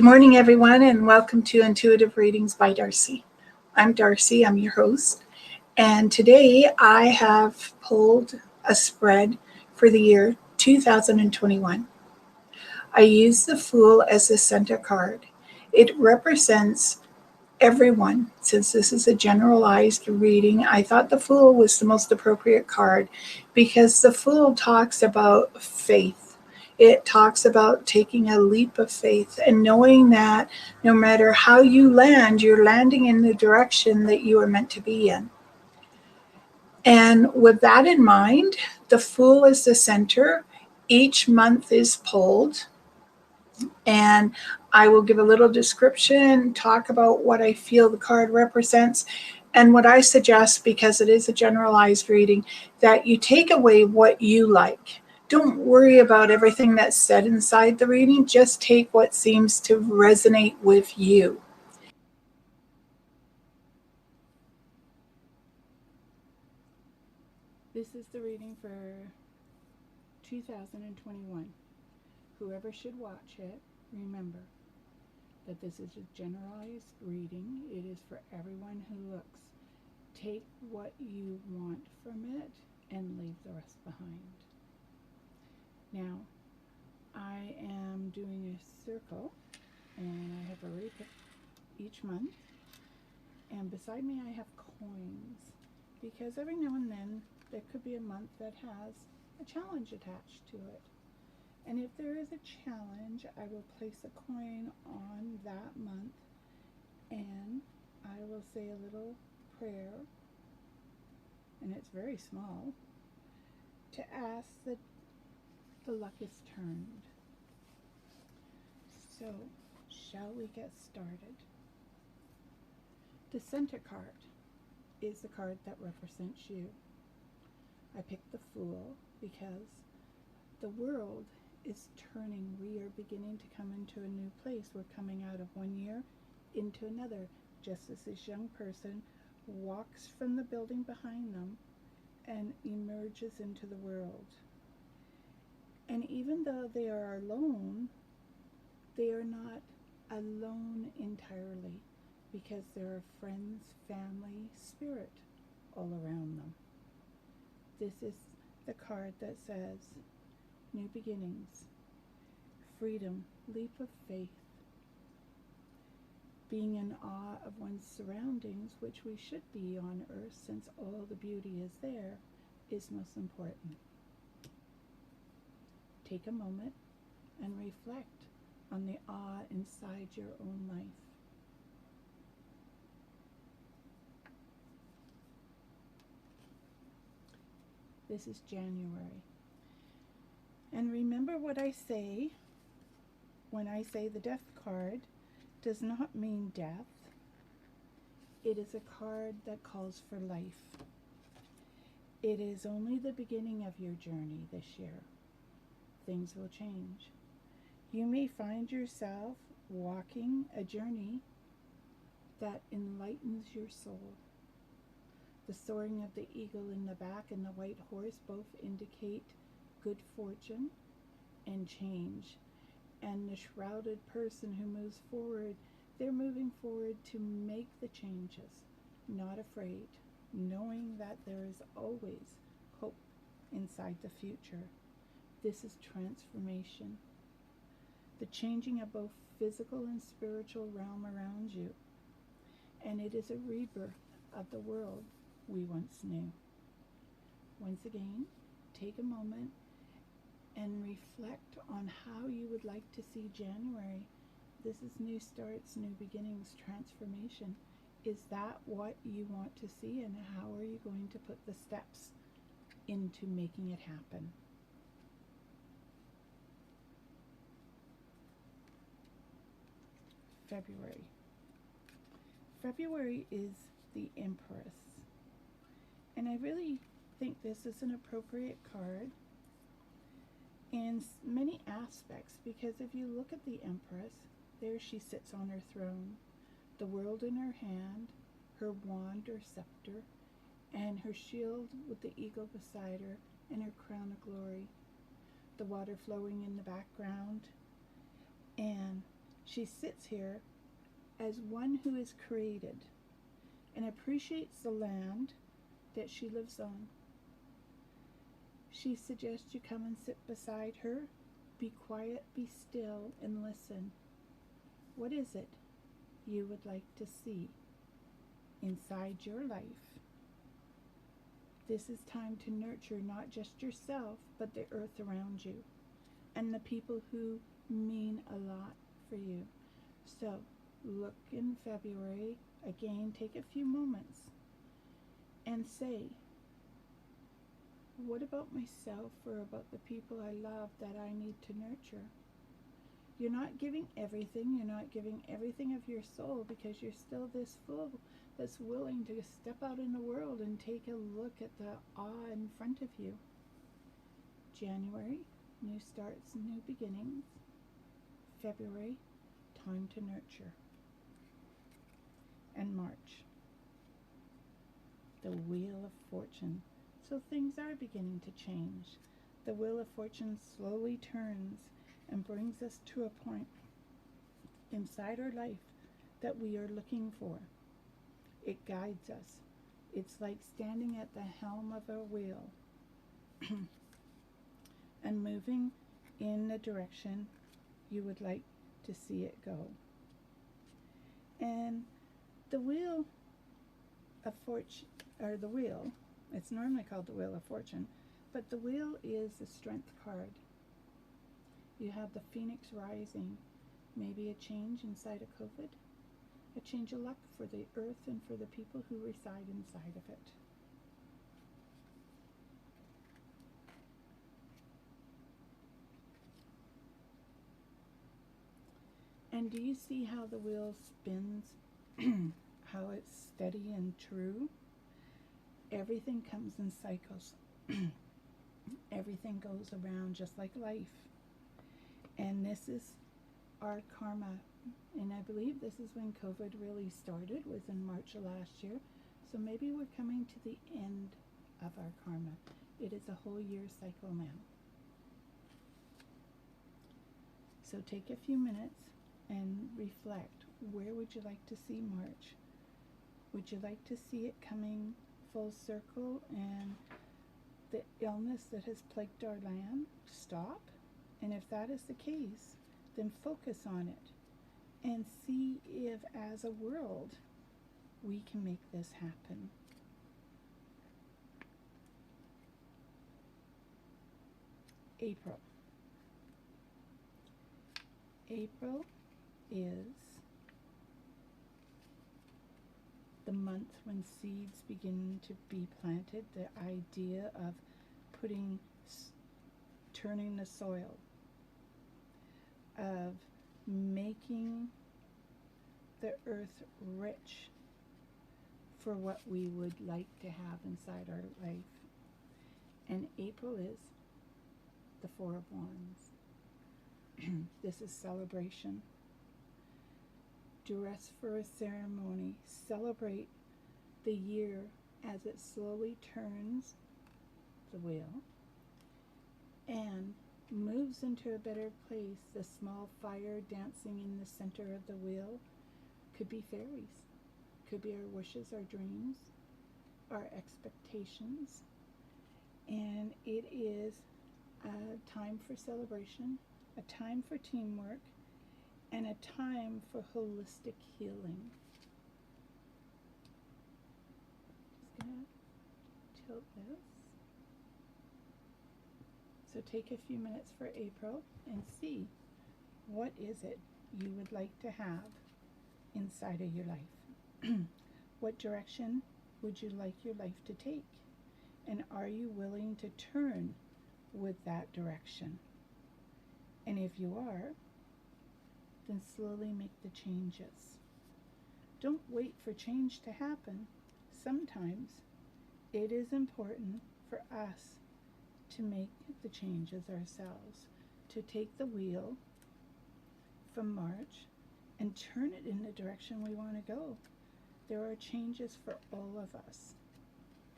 morning, everyone, and welcome to Intuitive Readings by Darcy. I'm Darcy, I'm your host, and today I have pulled a spread for the year 2021. I use the Fool as the center card. It represents everyone. Since this is a generalized reading, I thought the Fool was the most appropriate card because the Fool talks about faith. It talks about taking a leap of faith and knowing that no matter how you land, you're landing in the direction that you are meant to be in. And with that in mind, the Fool is the center. Each month is pulled, and I will give a little description, talk about what I feel the card represents, and what I suggest, because it is a generalized reading, that you take away what you like. Don't worry about everything that's said inside the reading, just take what seems to resonate with you. This is the reading for 2021. Whoever should watch it, remember that this is a generalized reading. It is for everyone who looks. Take what you want from it and leave the rest behind. Now, I am doing a circle, and I have already picked each month. And beside me I have coins, because every now and then there could be a month that has a challenge attached to it. And if there is a challenge, I will place a coin on that month, and I will say a little prayer, and it's very small, to ask that the luck is turned. So, shall we get started? The center card is the card that represents you. I picked the Fool because the world is turning. We are beginning to come into a new place. We're coming out of one year into another, just as this young person walks from the building behind them and emerges into the world. And even though they are alone, they are not alone entirely, because there are friends, family, spirit all around them. This is the card that says new beginnings, freedom, leap of faith, being in awe of one's surroundings, which we should be on earth since all the beauty is there, is most important. Take a moment and reflect on the awe inside your own life. This is January. And remember what I say when I say the Death card does not mean death. It is a card that calls for life. It is only the beginning of your journey this year. Things will change. You may find yourself walking a journey that enlightens your soul. The soaring of the eagle in the back and the white horse both indicate good fortune and change. And the shrouded person who moves forward, they're moving forward to make the changes, not afraid, knowing that there is always hope inside the future. This is transformation. The changing of both physical and spiritual realm around you. And it is a rebirth of the world we once knew. Once again, take a moment and reflect on how you would like to see January. This is new starts, new beginnings, transformation. Is that what you want to see, and how are you going to put the steps into making it happen? February. February is the Empress. And I really think this is an appropriate card in many aspects, because if you look at the Empress, there she sits on her throne, the world in her hand, her wand or scepter, and her shield with the eagle beside her, and her crown of glory. The water flowing in the background, and She sits here as one who is created and appreciates the land that she lives on. She suggests you come and sit beside her. Be quiet, be still, and listen. What is it you would like to see inside your life? This is time to nurture not just yourself, but the earth around you and the people who mean a lot for you. So look in February, again, take a few moments and say, what about myself or about the people I love that I need to nurture? You're not giving everything. You're not giving everything of your soul because you're still this full that's willing to step out in the world and take a look at the awe in front of you. January, new starts, new beginnings. February, time to nurture. And March, the Wheel of Fortune. So things are beginning to change. The Wheel of Fortune slowly turns and brings us to a point inside our life that we are looking for. It guides us. It's like standing at the helm of a wheel and moving in the direction you would like to see it go. And the Wheel of Fortune, or the wheel, it's normally called the Wheel of Fortune, but the wheel is the strength card. You have the phoenix rising, maybe a change inside of COVID, a change of luck for the earth and for the people who reside inside of it. And do you see how the wheel spins, how it's steady and true? Everything comes in cycles. Everything goes around just like life. And this is our karma. And I believe this is when COVID really started, was in March of last year. So maybe we're coming to the end of our karma. It is a whole year cycle now. So take a few minutes and reflect. Where would you like to see March? Would you like to see it coming full circle and the illness that has plagued our land stop? And if that is the case, then focus on it and see if as a world we can make this happen. April. April is the month when seeds begin to be planted, the idea of turning the soil, of making the earth rich for what we would like to have inside our life. And April is the Four of Wands. This is celebration. Dress for a ceremony. Celebrate the year as it slowly turns the wheel and moves into a better place. The small fire dancing in the center of the wheel could be fairies, could be our wishes, our dreams, our expectations. And it is a time for celebration, a time for teamwork, and a time for holistic healing. Just gonna tilt this. So take a few minutes for April and see what is it you would like to have inside of your life. What direction would you like your life to take? And are you willing to turn with that direction? And if you are, then slowly make the changes. Don't wait for change to happen. Sometimes it is important for us to make the changes ourselves, to take the wheel from March and turn it in the direction we want to go. There are changes for all of us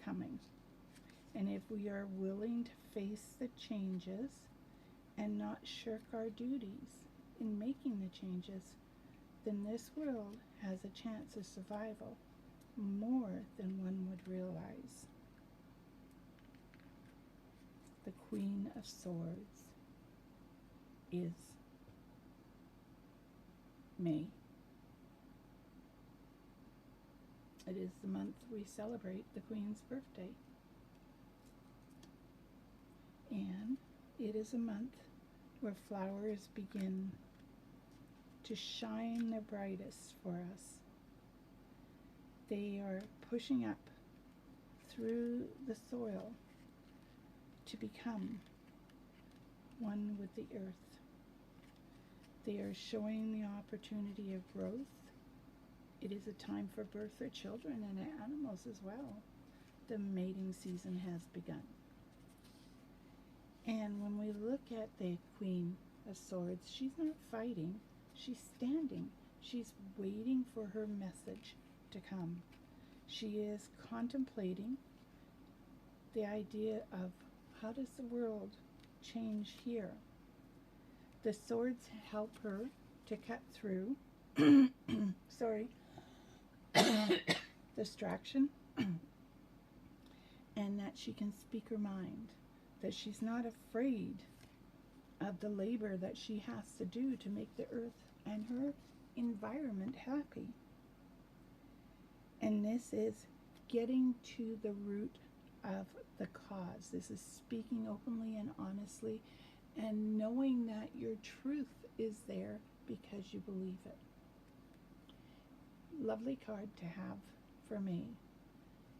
coming. And if we are willing to face the changes and not shirk our duties in making the changes, then this world has a chance of survival more than one would realize. The Queen of Swords is May. It is the month we celebrate the Queen's birthday. And it is a month where flowers begin to shine their brightest for us. They are pushing up through the soil to become one with the earth. They are showing the opportunity of growth. It is a time for birth for children and animals as well. The mating season has begun. And when we look at the Queen of Swords, she's not fighting, she's standing. She's waiting for her message to come. She is contemplating the idea of how does the world change here. The swords help her to cut through distraction and that she can speak her mind, that she's not afraid of the labor that she has to do to make the earth and her environment happy. And this is getting to the root of the cause. This is speaking openly and honestly and knowing that your truth is there because you believe it. Lovely card to have for me.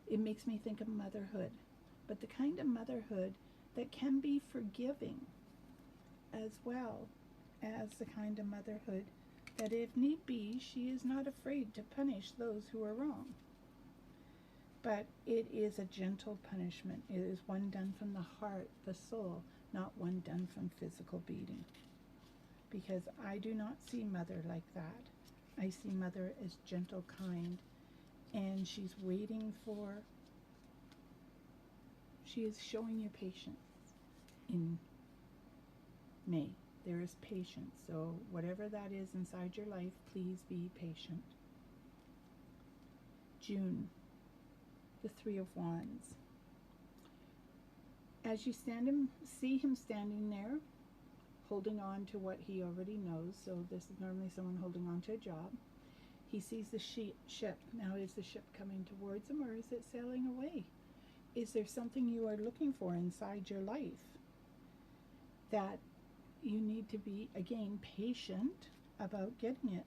It makes me think of motherhood, but the kind of motherhood that can be forgiving as well as the kind of motherhood that if need be, she is not afraid to punish those who are wrong. But it is a gentle punishment. It is one done from the heart, the soul, not one done from physical beating. Because I do not see Mother like that. I see Mother as gentle, kind, and she's waiting for, she is showing you patience in May. There is patience. So whatever that is inside your life, please be patient. June, the Three of Wands. As you see him standing there, holding on to what he already knows. So this is normally someone holding on to a job. He sees the ship. Now is the ship coming towards him or is it sailing away? Is there something you are looking for inside your life that you need to be, again, patient about getting it?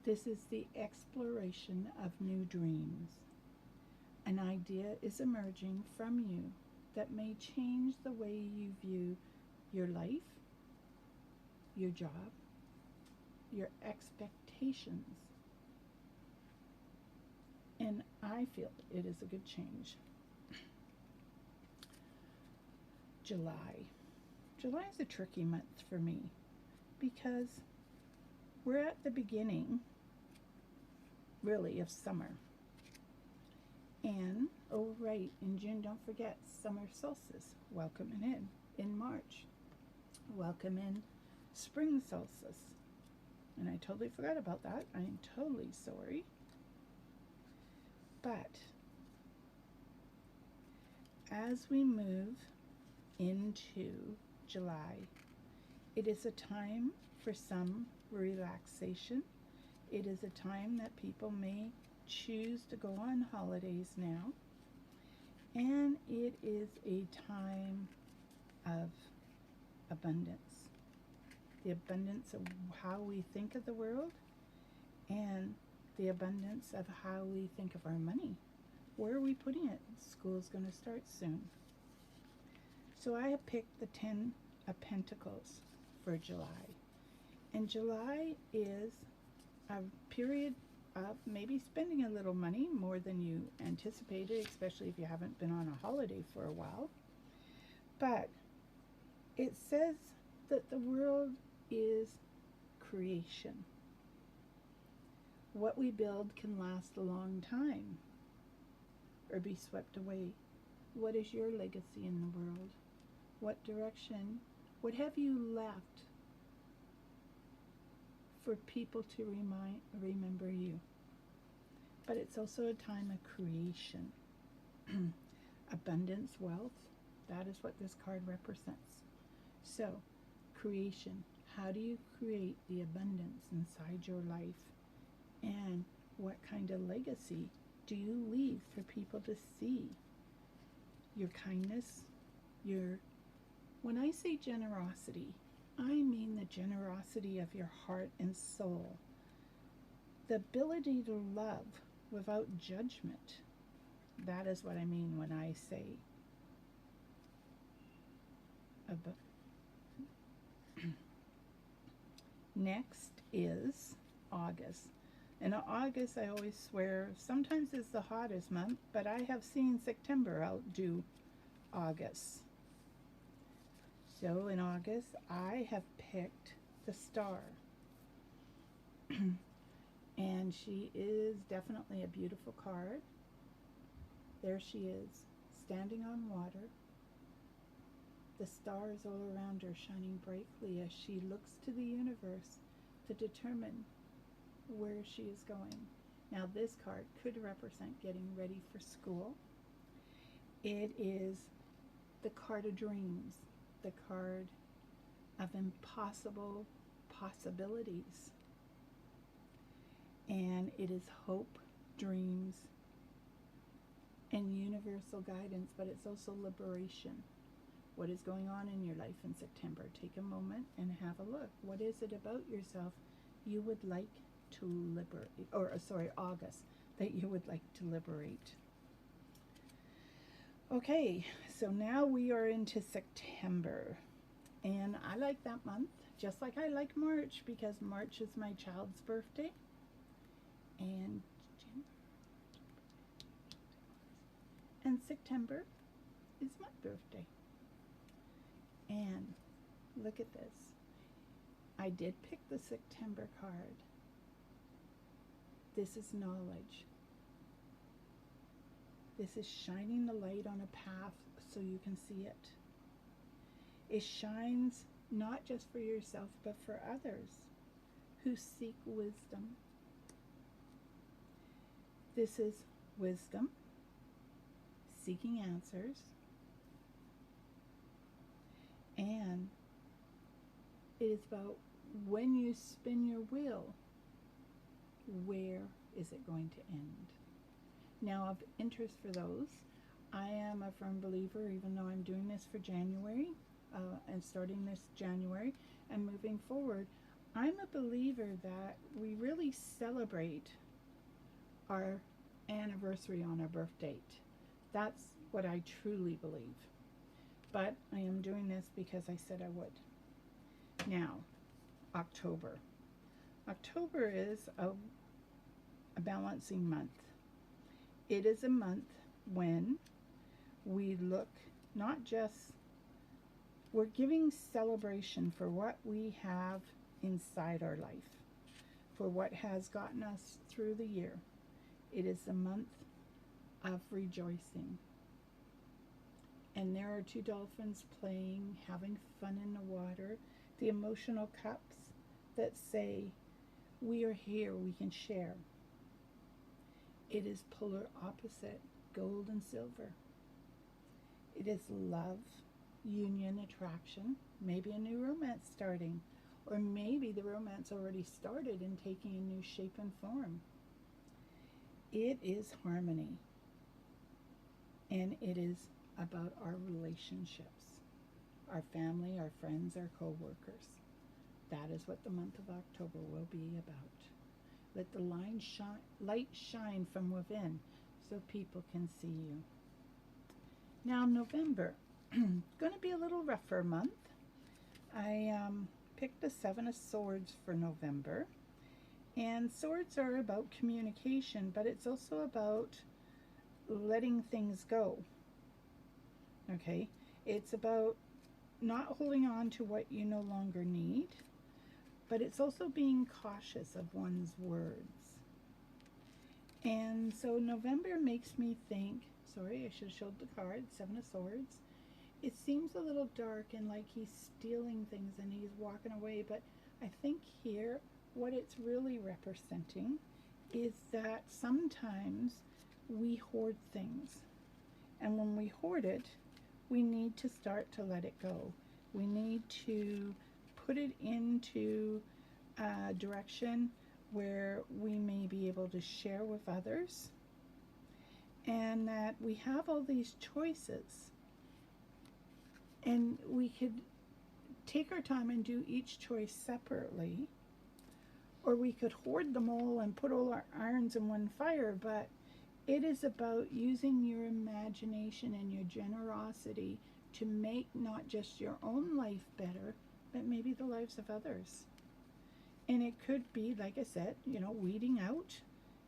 This is the exploration of new dreams. An idea is emerging from you that may change the way you view your life, your job, your expectations. And I feel it is a good change. July. July is a tricky month for me because we're at the beginning, really, of summer. And, oh right, in June, don't forget, summer solstice, welcoming in March. Welcome in spring solstice. And I totally forgot about that. I'm totally sorry. But as we move into July, it is a time for some relaxation. It is a time that people may choose to go on holidays now. And it is a time of abundance. The abundance of how we think of the world and the abundance of how we think of our money. Where are we putting it? School's going to start soon. So I have picked the 10 of Pentacles for July. And July is a period of maybe spending a little money more than you anticipated, especially if you haven't been on a holiday for a while. But it says that the world is creation. What we build can last a long time or be swept away. What is your legacy in the world? What direction? What have you left for people to remember you. But it's also a time of creation. Abundance, wealth, that is what this card represents. So, creation. How do you create the abundance inside your life? And what kind of legacy do you leave for people to see? Your kindness, when I say generosity, I mean the generosity of your heart and soul. The ability to love without judgment. That is what I mean when I say next is August. And August, I always swear, sometimes is the hottest month, but I have seen September outdo August. So in August, I have picked the Star. And she is definitely a beautiful card. There she is, standing on water. The stars all around her shining brightly as she looks to the universe to determine where she is going. Now this card could represent getting ready for school. It is the card of dreams, the card of impossible possibilities. And it is hope, dreams, and universal guidance, but it's also liberation. What is going on in your life in September? Take a moment and have a look. What is it about yourself you would like to liberate, August, that you would like to liberate? Okay, so now we are into September, and I like that month, just like I like March, because March is my child's birthday, and September is my birthday. And look at this. I did pick the September card. This is knowledge. This is shining the light on a path so you can see it. It shines not just for yourself, but for others who seek wisdom. This is wisdom, seeking answers, and it is about when you spin your wheel, where is it going to end? Now, of interest for those, I am a firm believer, even though I'm doing this for January, and starting this January and moving forward, I'm a believer that we really celebrate our anniversary on our birth date. That's what I truly believe. But I am doing this because I said I would. Now, October. October is a balancing month. It is a month when we look not just, we're giving celebration for what we have inside our life, for what has gotten us through the year. It is a month of rejoicing. And there are two dolphins playing, having fun in the water, the emotional cups that say, we are here, we can share. It is polar opposite, gold and silver. It is love, union, attraction, maybe a new romance starting, or maybe the romance already started and taking a new shape and form. It is harmony, and it is about our relationships, our family, our friends, our co-workers. That is what the month of October will be about. Let the light shine from within so people can see you. Now, November, going to be a little rougher month. I picked the Seven of Swords for November. And swords are about communication, but it's also about letting things go. Okay? It's about not holding on to what you no longer need, but it's also being cautious of one's words. And so November makes me think, sorry, I should have showed the card, Seven of Swords. It seems a little dark and like he's stealing things and he's walking away, but I think here what it's really representing is that sometimes we hoard things. And when we hoard it, we need to start to let it go. We need to put it into a direction where we may be able to share with others, and that we have all these choices. And we could take our time and do each choice separately, or we could hoard them all and put all our irons in one fire, but it is about using your imagination and your generosity to make not just your own life better, but maybe the lives of others. And it could be, like I said, weeding out,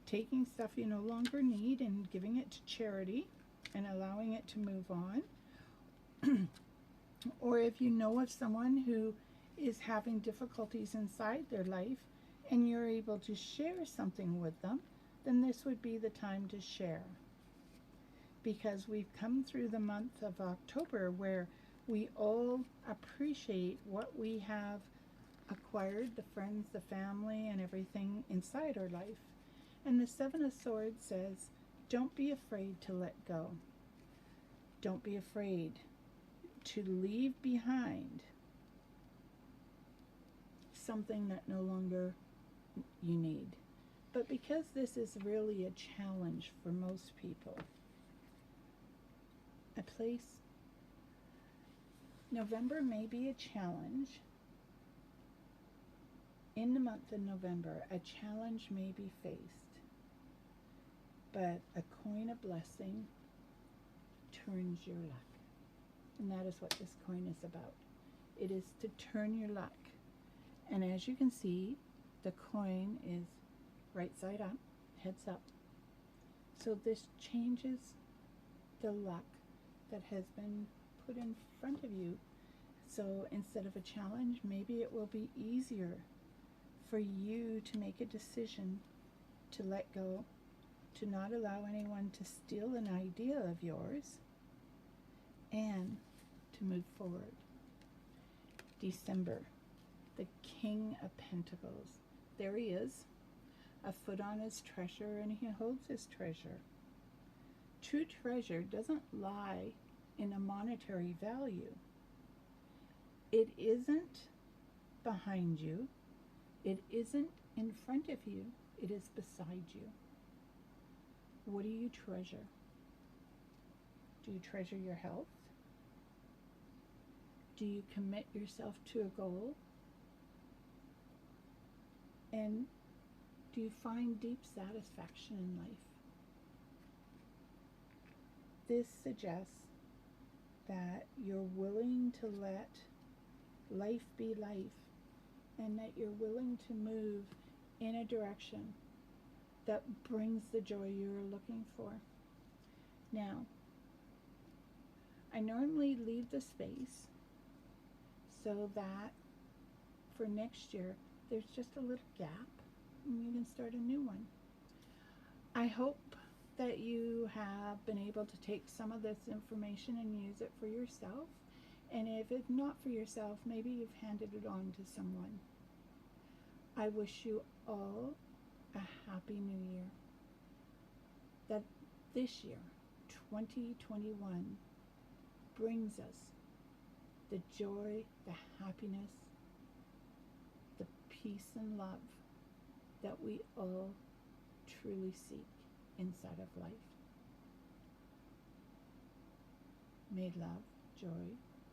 taking stuff you no longer need and giving it to charity and allowing it to move on. Or if you know of someone who is having difficulties inside their life and you're able to share something with them, then this would be the time to share. Because we've come through the month of October where we all appreciate what we have acquired, the friends, the family, and everything inside our life. And the Seven of Swords says, don't be afraid to let go. Don't be afraid to leave behind something that no longer you need. But because this is really a challenge for most people, November may be a challenge. In the month of November, a challenge may be faced, but a coin of blessing turns your luck. And that is what this coin is about. It is to turn your luck. And as you can see, the coin is right side up, heads up. So this changes the luck that has been put in front of you. So instead of a challenge, maybe it will be easier for you to make a decision to let go, to not allow anyone to steal an idea of yours, and to move forward. December, the King of Pentacles. There he is, a foot on his treasure, and he holds his treasure. True treasure doesn't lie in a monetary value. It isn't behind you. It isn't in front of you. It is beside you. What do you treasure? Do you treasure your health? Do you commit yourself to a goal? And do you find deep satisfaction in life? This suggests that you're willing to let life be life, and that you're willing to move in a direction that brings the joy you're looking for. Now, I normally leave the space so that for next year there's just a little gap and you can start a new one. I hope that you have been able to take some of this information and use it for yourself. And if it's not for yourself, maybe you've handed it on to someone. I wish you all a happy new year. That this year, 2021, brings us the joy, the happiness, the peace and love that we all truly seek inside of life. May love, joy,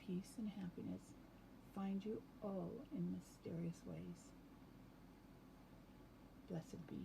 peace, and happiness find you all in mysterious ways. Blessed be.